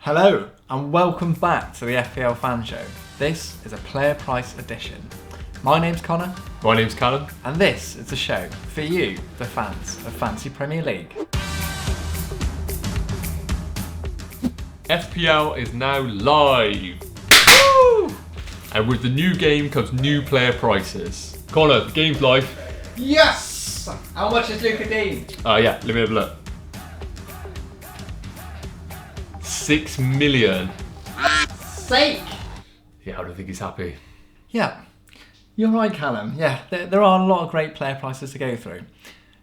Hello and welcome back to the FPL Fan Show. This is a player price edition. My name's Conor. My name's Callum. And this is the show for you, the fans of Fantasy Premier League. FPL is now live. Woo! And with the new game comes new player prices. Conor, the game's live. Yes! How much is Luca Dean? Yeah, let me have a look. 6 million. Sake! Yeah, I don't think he's happy. Yeah, you're right, Callum. Yeah, there are a lot of great player prices to go through.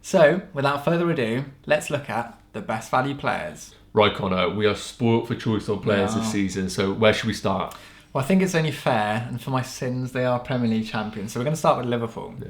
So, without further ado, let's look at the best value players. Right, Conor, we are spoilt for choice on players this season, so where should we start? Well, I think it's only fair, and for my sins, they are Premier League champions. So we're going to start with Liverpool. Yeah.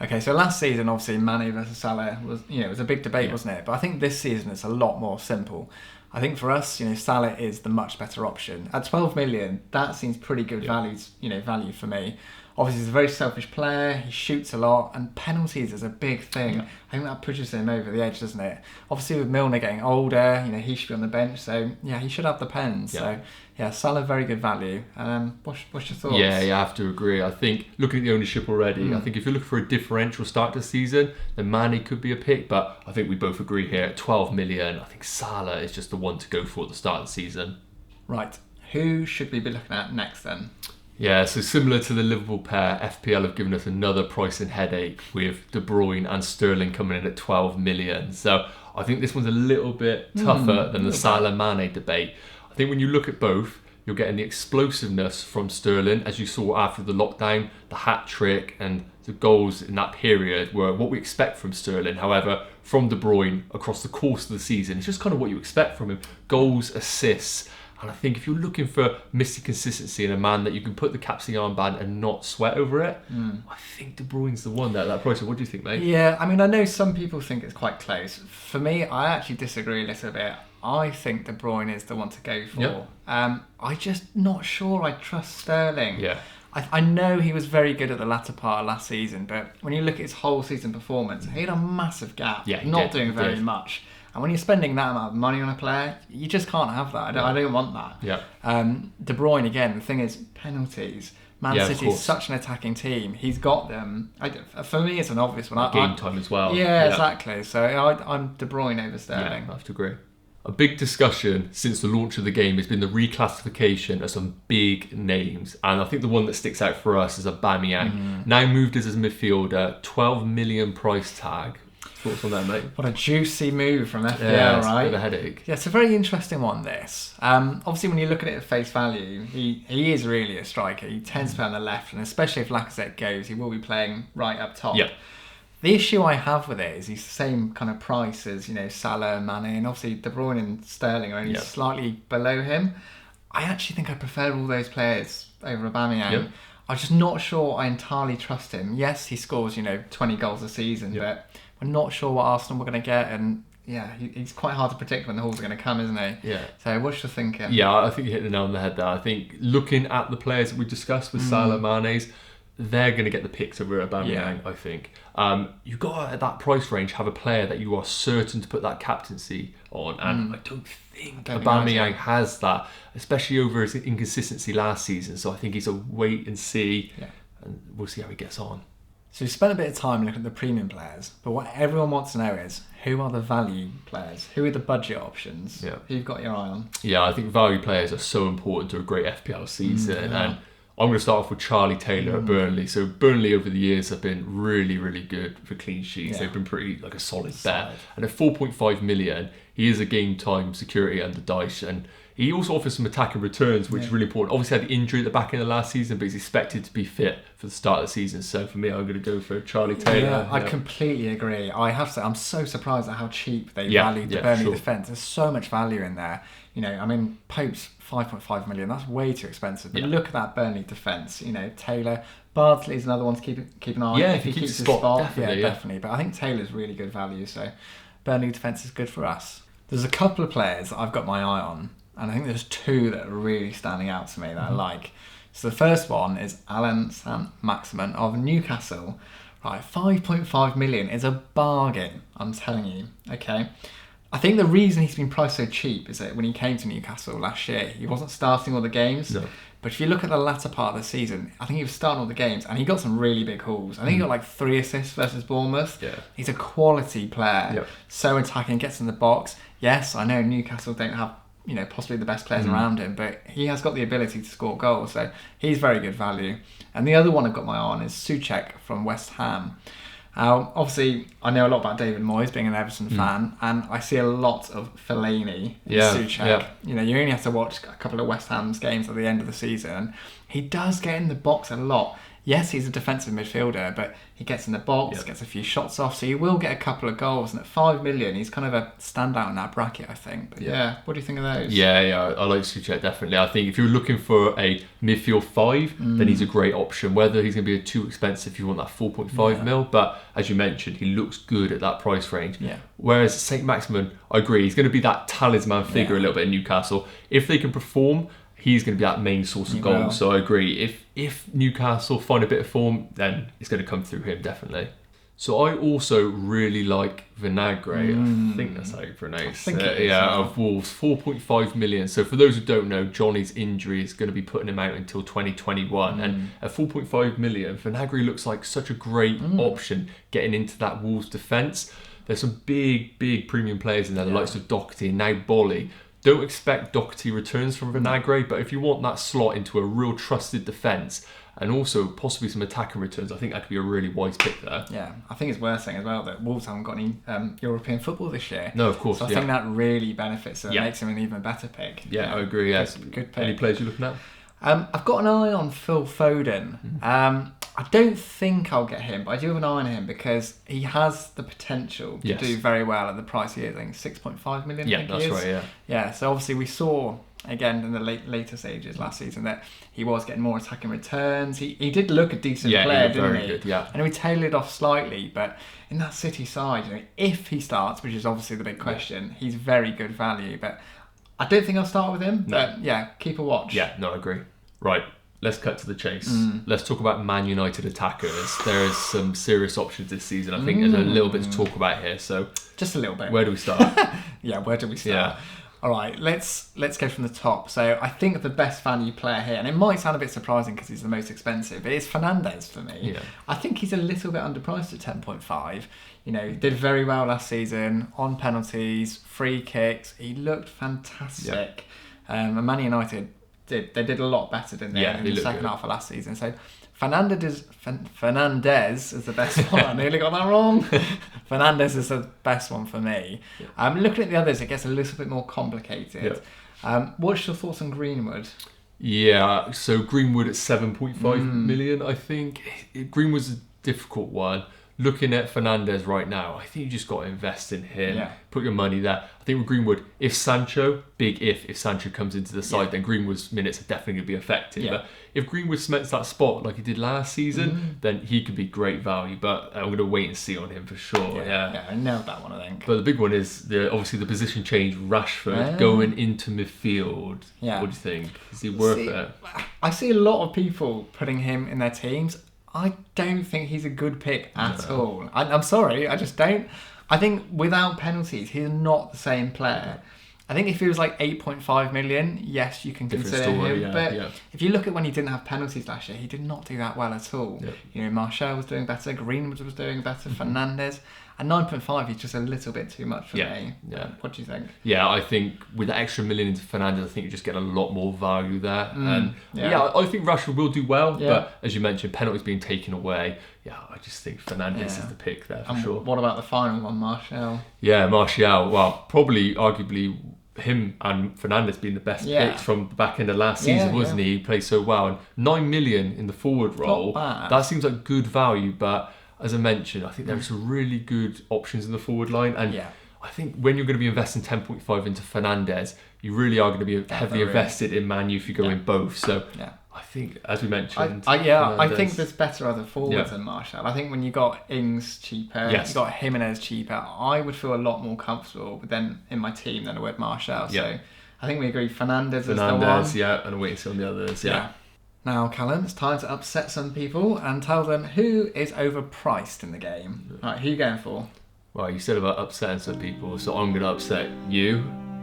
Okay, so last season, obviously, Mane versus Salah was, it was a big debate, wasn't it? But I think this season it's a lot more simple. I think for us, Salah is the much better option. At 12 million, that seems pretty good value for me. Obviously, he's a very selfish player. He shoots a lot, and penalties is a big thing. Yeah. I think that pushes him over the edge, doesn't it? Obviously, with Milner getting older, he should be on the bench. So yeah, he should have the pens. Yeah. So yeah, Salah very good value. What's your thoughts? Yeah, I have to agree. I think looking at the ownership already, I think if you're looking for a differential start to the season, then Mane could be a pick. But I think we both agree here at 12 million. I think Salah is just the one to go for at the start of the season. Right. Who should we be looking at next then? Yeah, so similar to the Liverpool pair, FPL have given us another pricing headache with De Bruyne and Sterling coming in at 12 million. So I think this one's a little bit tougher than the Salah-Mane debate. I think when you look at both, you're getting the explosiveness from Sterling, as you saw after the lockdown, the hat-trick and the goals in that period were what we expect from Sterling. However, from De Bruyne, across the course of the season, it's just kind of what you expect from him. Goals, assists. And I think if you're looking for misty consistency in a man that you can put the captaincy armband and not sweat over it, I think De Bruyne's the one there at that price. What do you think, mate? Yeah, I mean, I know some people think it's quite close. For me, I actually disagree a little bit. I think De Bruyne is the one to go for. Yep. I'm just not sure I trust Sterling. Yeah. I know he was very good at the latter part of last season, but when you look at his whole season performance, he had a massive gap. Yeah, not doing very much. And when you're spending that amount of money on a player, you just can't have that. I don't want that. Yeah. De Bruyne, again, the thing is, penalties. Man City is such an attacking team. He's got them. For me, it's an obvious one. Game time as well. Yeah, exactly. So I'm De Bruyne over Sterling. Yeah, I have to agree. A big discussion since the launch of the game has been the reclassification of some big names. And I think the one that sticks out for us is Aubameyang. Now moved as a midfielder, 12 million price tag. Thoughts on that, mate? What a juicy move from FPL, yeah, right? It's a bit of a headache. Yeah, it's a very interesting one, this. Obviously, when you look at it at face value, he is really a striker. He tends to play on the left, and especially if Lacazette goes, he will be playing right up top. Yeah. The issue I have with it is he's the same kind of price as, Salah, Mane, and obviously De Bruyne and Sterling are only slightly below him. I actually think I prefer all those players over Aubameyang. Yep. I'm just not sure I entirely trust him. Yes, he scores, 20 goals a season, but we're not sure what Arsenal we're going to get, and he's quite hard to predict when the Halls are going to come, isn't he? Yeah. So what's your thinking? Yeah, I think you hit the nail on the head there. I think looking at the players that we discussed with Salah, Mane's, they're going to get the picks over Aubameyang, I think. You've got to, at that price range, have a player that you are certain to put that captaincy on, and I don't think Aubameyang has that, especially over his inconsistency last season. So I think he's a wait and see, and we'll see how he gets on. So we spent a bit of time looking at the premium players, but what everyone wants to know is, who are the value players? Who are the budget options? Yeah. Who you've got your eye on? Yeah, I think value players are so important to a great FPL season, and I'm going to start off with Charlie Taylor at Burnley. So Burnley over the years have been really, really good for clean sheets. They've been pretty like a solid bet. And at 4.5 million, he is a game time security under Dyche, and he also offers some attacking returns, which is really important. Obviously had the injury at the back end of last season, but he's expected to be fit for the start of the season. So for me, I'm going to go for Charlie Taylor. Yeah, I completely agree. I have to say, I'm so surprised at how cheap they valued the Burnley defence. There's so much value in there. Pope's 5.5 million, that's way too expensive. But look at that Burnley defence. Taylor, Bardsley's another one to keep an eye on. Yeah, if he keeps his spot. Definitely. But I think Taylor's really good value, so Burnley defence is good for us. There's a couple of players that I've got my eye on, and I think there's two that are really standing out to me that I like. So the first one is Alan Saint-Maximin of Newcastle. Right, 5.5 million is a bargain, I'm telling you. Okay. I think the reason he's been priced so cheap is that when he came to Newcastle last year, he wasn't starting all the games. No. But if you look at the latter part of the season, I think he was starting all the games and he got some really big hauls. I think he got like 3 assists versus Bournemouth. Yeah. He's a quality player. Yep. So attacking, gets in the box. Yes, I know Newcastle don't have, possibly the best players around him, but he has got the ability to score goals. So he's very good value. And the other one I've got my eye on is Souček from West Ham. Obviously, I know a lot about David Moyes, being an Everton fan, and I see a lot of Fellaini in Souček. Yeah. You only have to watch a couple of West Ham's games at the end of the season, and he does get in the box a lot. Yes, he's a defensive midfielder, but he gets in the box, gets a few shots off, so he will get a couple of goals. And at 5 million, he's kind of a standout in that bracket, I think. But what do you think of those? Yeah, I like Souček, definitely. I think if you're looking for a midfield 5, then he's a great option. Whether he's going to be too expensive if you want that 4.5 mil, but as you mentioned, he looks good at that price range. Yeah. Whereas St. Maximin, I agree, he's going to be that talisman figure a little bit in Newcastle. If they can perform, he's going to be that main source of goals. So I agree. If Newcastle find a bit of form, then it's going to come through him, definitely. So I also really like Vinagre. I think that's how you pronounce it. Of Wolves, 4.5 million. So for those who don't know, Johnny's injury is going to be putting him out until 2021. And at 4.5 million, Vinagre looks like such a great option getting into that Wolves defence. There's some big premium players in there, the likes of Doherty and now Bolly. Don't expect Doherty returns from Vinagre, but if you want that slot into a real trusted defence and also possibly some attacking returns, I think that could be a really wise pick there. Yeah, I think it's worth saying as well that Wolves haven't got any European football this year. No, of course. So I think that really benefits them, makes him an even better pick. Yeah, I agree. Yes, good pick. Any players you're looking at? I've got an eye on Phil Foden. I don't think I'll get him, but I do have an eye on him because he has the potential to do very well at the price he is. I think 6.5 million. Yeah, that's right. Yeah. So obviously we saw again in the later stages last season that he was getting more attacking returns. He did look a decent player, didn't he? Good, yeah. And we tailored off slightly, but in that City side, if he starts, which is obviously the big question, he's very good value. But I don't think I'll start with him. No. But keep a watch. Yeah, no, I agree. Right. Let's cut to the chase. Let's talk about Man United Attackers. There is some serious options this season. I think there's a little bit to talk about here. So just a little bit. Where do we start? Where do we start? Yeah. All right, let's go from the top. So I think the best value player here, and it might sound a bit surprising because he's the most expensive, but it's Fernandes for me. Yeah. I think he's a little bit underpriced at 10.5. He did very well last season on penalties, free kicks. He looked fantastic. And Man United they did a lot better, didn't they? In the second half of last season. So Fernandes is the best one. I nearly got that wrong. Fernandes is the best one for me. Looking at the others, it gets a little bit more complicated. What's your thoughts on Greenwood? Yeah, so Greenwood at 7.5 million, I think. Greenwood's a difficult one. Looking at Fernandes right now, I think you just got to invest in him. Put your money there. I think with Greenwood, if Sancho comes into the side, then Greenwood's minutes are definitely going to be affected. But if Greenwood cements that spot like he did last season, then he could be great value. But I'm going to wait and see on him for sure. Yeah, I nailed that one, I think. But the big one is obviously the position change. Rashford going into midfield. What do you think? Is he worth it? I see a lot of people putting him in their teams. I don't think he's a good pick at all. I'm sorry, I just don't. I think without penalties, he's not the same player. I think if he was like 8.5 million, yes, you can consider him. But if you look at when he didn't have penalties last year, he did not do that well at all. Martial was doing better, Greenwood was doing better, Fernandes. At 9.5, he's just a little bit too much for me. What do you think? Yeah, I think with the extra million into Fernandes, I think you just get a lot more value there. And I think Rashford will do well, but as you mentioned, penalties being taken away. I just think Fernandes is the pick there for sure. What about the final one, Martial? Yeah, Martial. Well, probably, arguably, him and Fernandes being the best picks from the back end of last season, wasn't he? He played so well. And 9 million in the forward role, that seems like good value, but as I mentioned, I think there are some really good options in the forward line. And I think when you're going to be investing 10.5 into Fernandes, you really are going to be heavily invested in Man U if you go in both. So I think, as we mentioned... I think there's better other forwards than Martial. I think when you got Ings cheaper, you got Jimenez cheaper, I would feel a lot more comfortable with them in my team than I would Martial. So I think we agree Fernandes is the one. And wait and see on the others, Now, Callum, it's time to upset some people and tell them who is overpriced in the game. Right, who are you going for? Well, you said about upsetting some people, so I'm going to upset you.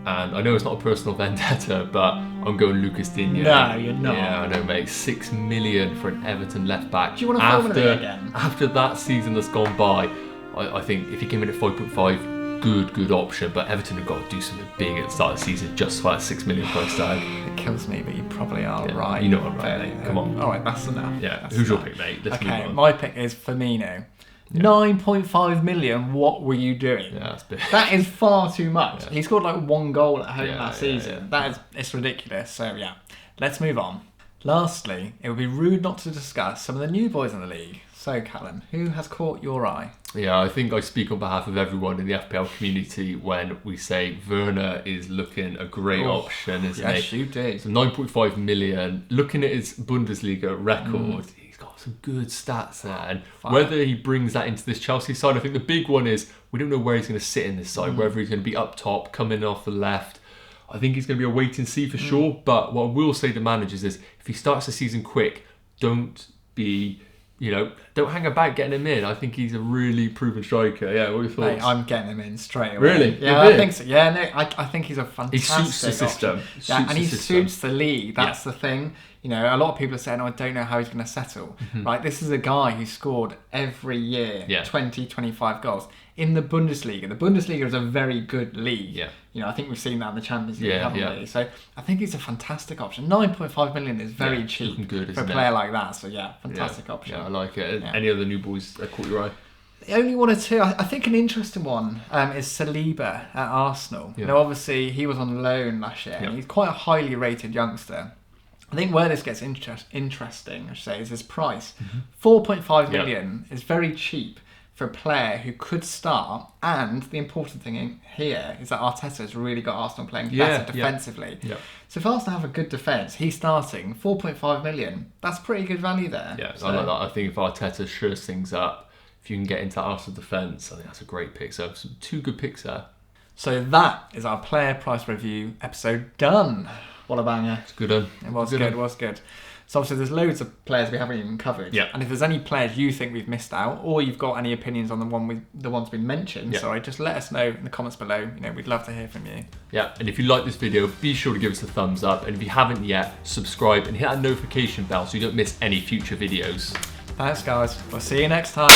And I know it's not a personal vendetta, but I'm going Lucas Digne. No, you're not. Yeah, I know, mate. 6 million for an Everton left back. Do you want to film it again? After that season that's gone by, I think if he came in at 5.5, good option. But Everton have got to do something big at the start of the season, justify a 6 million price tag. It kills me, but you probably are right. You know I'm right, mate. Come on. All right, that's enough. Yeah, that's who's enough. your pick, mate? Let's move Okay, on. my pick is Firmino. 9.5 million, what were you doing? Yeah, that's big. That is far too much. Yeah. He scored like 1 goal at home Yeah, last yeah, season. It's ridiculous. So yeah, let's move on. Lastly, it would be rude not to discuss some of the new boys in the league. So Callum, who has caught your eye? Yeah, I think I speak on behalf of everyone in the FPL community when we say Werner is looking a great option, isn't he? Yes, you do. So 9.5 million. Looking at his Bundesliga record, he's got some good stats there. And whether he brings that into this Chelsea side, I think the big one is we don't know where he's going to sit in this side, whether he's going to be up top, coming off the left. I think he's going to be a wait and see for sure. But what I will say to managers is if he starts the season quick, don't don't hang about getting him in. I think he's a really proven striker. Yeah, what are your thoughts? Mate, I'm getting him in straight away. Really? Yeah, I think so. Yeah, no, I think he's a fantastic He suits the system. Yeah, and he suits the league. That's the thing. You know, a lot of people are saying, I don't know how he's going to settle. Right, this is a guy who scored every year 20, 25 goals in the Bundesliga. The Bundesliga is a very good league. Yeah. You know, I think we've seen that in the Champions League, haven't yeah. we? So I think he's a fantic option. 9.5 million is very cheap good, for a player like that. So yeah, fantastic option. Yeah, I like it. Yeah. Any other new boys that caught your eye? Only one or two. I think an interesting one is Saliba at Arsenal. Yeah. Now, obviously, he was on loan last year, and he's quite a highly rated youngster. I think where this gets interesting, I should say, is his price. 4.5 million is very cheap for a player who could start, and the important thing here is that Arteta has really got Arsenal playing better defensively. Yeah. So if Arsenal have a good defence, he's starting 4.5 million. That's pretty good value there. Yeah, I like that. I think if Arteta shores things up, if you can get into Arsenal defence, I think that's a great pick. So some 2 good picks there. So that is our player price review episode done. What a banger. It's good one. It was good. So obviously there's loads of players we haven't even covered. Yeah. And if there's any players you think we've missed out, or you've got any opinions on the ones we mentioned, just let us know in the comments below. You know, we'd love to hear from you. Yeah, and if you like this video, be sure to give us a thumbs up. And if you haven't yet, subscribe and hit that notification bell so you don't miss any future videos. Thanks guys. We'll see you next time.